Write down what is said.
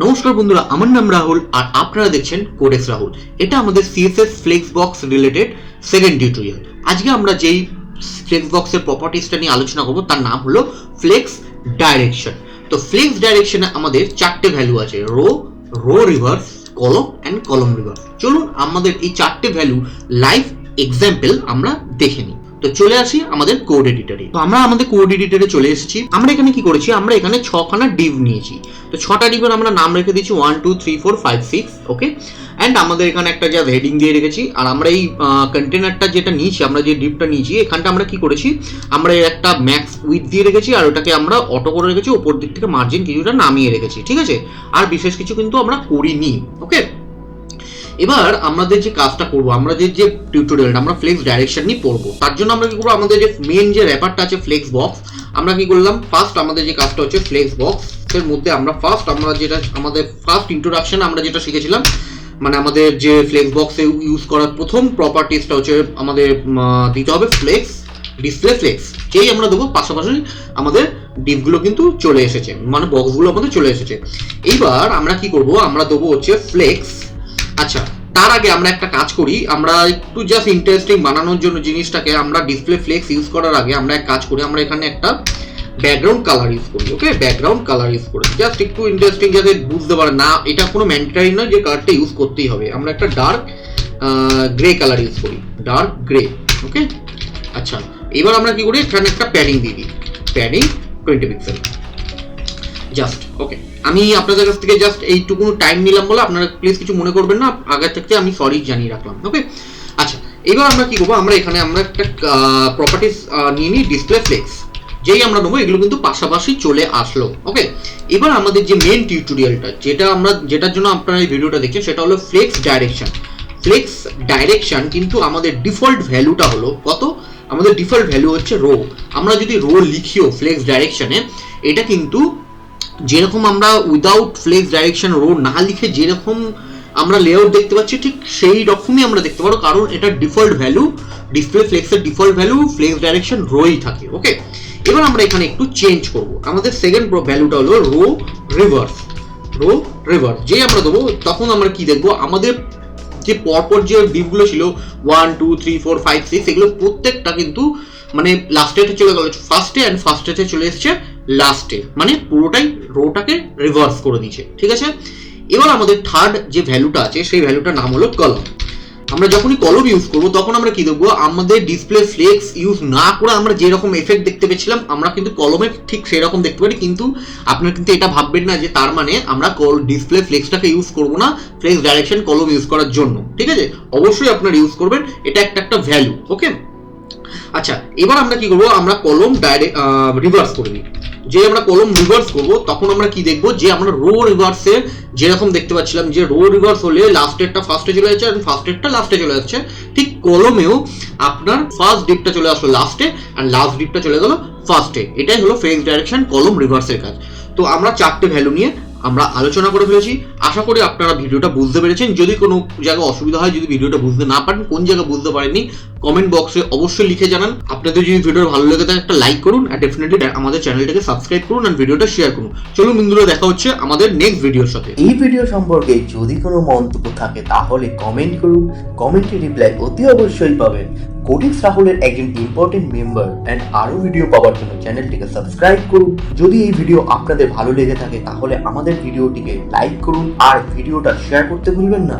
নমস্কার বন্ধুরা, আমার নাম রাহুল আর আপনারা দেখছেন কোডেক্স রাহুল। এটা আমাদের CSS Flexbox related second tutorial. আজকে আমরা যেই ফ্লেক্সবক্সের প্রপার্টিসটা নিয়ে আলোচনা করব তার নাম হলো ফ্লেক্স ডাইরেকশন। তো ফ্লেক্স ডাইরেকশনে আমাদের চারটে ভ্যালু আছে, রো রিভার্স, কলম অ্যান্ড কলম রিভার্স। চলুন আমাদের এই চারটে ভ্যালু লাইভ এক্সাম্পল আমরা দেখে নিই। তো চলে আসি আমাদের কোড এডিটরে। তো আমরা আমাদের কোড এডিটরে চলে এসেছি। আমরা এখানে কি করেছি, আমরা এখানে 6খানা ডিভ নিয়েছি। তো 6টা ডিভের আমরা নাম রেখে দিয়েছি 1 2 3 4 5 6। ওকে, অ্যান্ড আমাদের এখানে একটা যা হেডিং দিয়ে রেখেছি। আর আমরা এই কন্টেনারটা যেটা নিয়েছি, আমরা যে ডিভটা নিয়েছি এখানটা আমরা কি করেছি, আমরা একটা ম্যাক্স উইথ দিয়ে রেখেছি আর ওটাকে আমরা অটো করে রেখেছি, ওপর দিক থেকে মার্জিন কিছুটা নামিয়ে রেখেছি। ঠিক আছে, আর বিশেষ কিছু কিন্তু আমরা করিনি। ওকে, এবার আমাদের যে কাজটা করবো, আমরা যে টিউটোরিয়ালটা আমরা ফ্লেক্স ডাইরেকশন নিয়ে পড়বো, তার জন্য আমরা কি করবো, আমাদের যে মেন যে র্যাপারটা আছে ফ্লেক্স বক্স, আমরা কি করলাম, ফার্স্ট আমাদের যে কাজটা হচ্ছে ফ্লেক্স বক্সের মধ্যে আমরা আমাদের ফার্স্ট ইন্ট্রোডাকশন আমরা যেটা শিখেছিলাম, মানে আমাদের যে ফ্লেক্স বক্সে ইউজ করার প্রথম প্রপার্টিসটা হচ্ছে আমাদের দিতে হবে ফ্লেক্স ডিসপ্লে ফ্লেক্স। যেই আমরা দেবো পাশাপাশি আমাদের ডিভগুলো কিন্তু চলে এসেছে, মানে বক্সগুলো আমাদের চলে এসেছে। এইবার আমরা কি করব, আমরা দেবো হচ্ছে ফ্লেক্স। আচ্ছা, তার আগে আমরা একটা কাজ করি, আমরা একটু জাস্ট ইন্টারেস্টিং বানানোর জন্য জিনিসটাকে, আমরা ডিসপ্লে ফ্লেক্স ইউজ করার আগে আমরা এক কাজ করি, আমরা এখানে একটা ব্যাকগ্রাউন্ড কালার ইউজ করি। ওকে, ব্যাকগ্রাউন্ড কালার ইউজ করি জাস্ট একটু ইন্টারেস্টিং, যাতে বুঝতে পারে না এটা কোনো ম্যান্ডেটরি নয় যে কালারটা ইউজ করতেই হবে। আমরা একটা ডার্ক গ্রে কালার ইউজ করি, ডার্ক গ্রে। ওকে, আচ্ছা, এবার আমরা কি করি, এখানে একটা প্যাডিং দিয়ে দিই, প্যাডিং 20 পিক্সেল জাস্ট। ওকে, আমি আপনাদের কাছ থেকে জাস্ট এইটুকু টাইম নিলাম বলে আপনারা প্লিজ কিছু মনে করবেন না, আগে থেকে আমি সরি জানিয়ে রাখলাম। ওকে, আচ্ছা, এবার আমরা কি করবো, আমরা এখানে আমরা একটা প্রপার্টিস নিয়ে নিই ডিসপ্লে ফ্লেক্স। যেই আমরা নেবো এগুলো কিন্তু পাশাপাশি চলে আসলো। ওকে, এবার আমাদের যে মেন টিউটোরিয়ালটা, যেটার জন্য আপনারা এই ভিডিওটা দেখছেন, সেটা হলো ফ্লেক্স ডাইরেকশন। ফ্লেক্স ডাইরেকশন কিন্তু আমাদের ডিফল্ট ভ্যালুটা হলো কত, আমাদের ডিফল্ট ভ্যালু হচ্ছে রো। আমরা যদি রো লিখিও ফ্লেক্স ডাইরেকশনে, এটা কিন্তু যেরকম আমরা উইদাউট ফ্লেক্স ডাইরেকশন রো না লিখে যেরকম আমরা লেআউট দেখতে পাচ্ছি, ঠিক সেই রকমই আমরা দেখতে পারো, কারণ এটা ডিফল্ট ভ্যালু, ডিসপ্লে ফ্লেক্সের default value flex direction row থাকে। ওকে, এবার আমরা এখানে একটু চেঞ্জ করব, আমাদের সেকেন্ড ভ্যালুটা হলো রো রিভার্স। যেই আমরা দেবো তখন আমরা কি দেখবো, আমাদের যে পরপর যে ডিভগুলো ছিল 1 2 3 4 5 6, এগুলো প্রত্যেকটা কিন্তু মানে লাস্টে চলে গেল ফার্স্টে, অ্যান্ড ফার্স্টে চলে এসেছে লাস্টে, মানে পুরোটাই রোটাকে রিভার্স করে দিয়েছে। ঠিক আছে, এবার আমাদের থার্ড যে ভ্যালুটা আছে সেই ভ্যালুটার নাম হলো কলম। আমরা যখনই কলম ইউজ করবো তখন আমরা কি দেখবো, আমাদের ডিসপ্লে ফ্লেক্স ইউজ না করে আমরা যেরকম এফেক্ট দেখতে পেয়েছিলাম, আমরা কিন্তু কলমে ঠিক সেই রকম দেখতে পারি। কিন্তু আপনারা কিন্তু এটা ভাববেন না যে তার মানে আমরা ডিসপ্লে ফ্লেক্সটাকে ইউজ করবো না ফ্লেক্স ডাইরেকশন কলম ইউজ করার জন্য। ঠিক আছে, অবশ্যই আপনারা ইউজ করবেন, এটা একটা ভ্যালু। ওকে, আচ্ছা, এবার আমরা কি করবো, আমরা কলম রিভার্স করে দিই। যে আমরা কলম রিভার্স করব তখন আমরা কি দেখবো, যে আমরা রো রিভার্সের যেরকম দেখতে পাচ্ছিলাম যে রো রিভার্স হলে লাস্টেরটা ফার্স্টে চলে যাচ্ছে আর ফার্স্টেরটা লাস্টে চলে যাচ্ছে, ঠিক কলমেও আপনার ফার্স্ট ডিপটা চলে আসলো লাস্টে আর লাস্ট ডিপটা চলে গেল ফার্স্টে। এটাই হলো ফ্লেক্স ডাইরেকশন কলম রিভার্সের কাজ। তো আমরা চারটে ভ্যালু নিয়ে আমরা আলোচনা করে ফেলেছি। আশা করি আপনারা ভিডিওটা বুঝতে পেরেছেন। যদি কোনো জায়গায় অসুবিধা হয়, যদি ভিডিওটা বুঝতে না পারেন, কোন জায়গায় বুঝতে পারেননি, কমেন্ট বক্সে অবশ্যই লিখে জানান। আপনাদের যদি ভিডিওটা ভালো লেগে থাকে একটা লাইক করুন, আর ডেফিনেটলি আমাদের চ্যানেলটাকে সাবস্ক্রাইব করুন আর ভিডিওটা শেয়ার করুন। চলুন বন্ধুরা, দেখা হচ্ছে আমাদের নেক্সট ভিডিওর সাথে। এই ভিডিও সম্পর্কে যদি কোনো মন্তব্য থাকে তাহলে কমেন্ট করুন, কমেন্টে রিপ্লাই অতি অবশ্যই পাবেন। কোডেক্স রাহুলের একজন ইম্পর্টেন্ট মেম্বার, অ্যান্ড আরও ভিডিও পাওয়ার জন্য চ্যানেলটিকে সাবস্ক্রাইব করুন। যদি এই ভিডিও আপনাদের ভালো লেগে থাকে তাহলে আমাদের ভিডিওটিকে লাইক করুন আর ভিডিওটা শেয়ার করতে ভুলবেন না।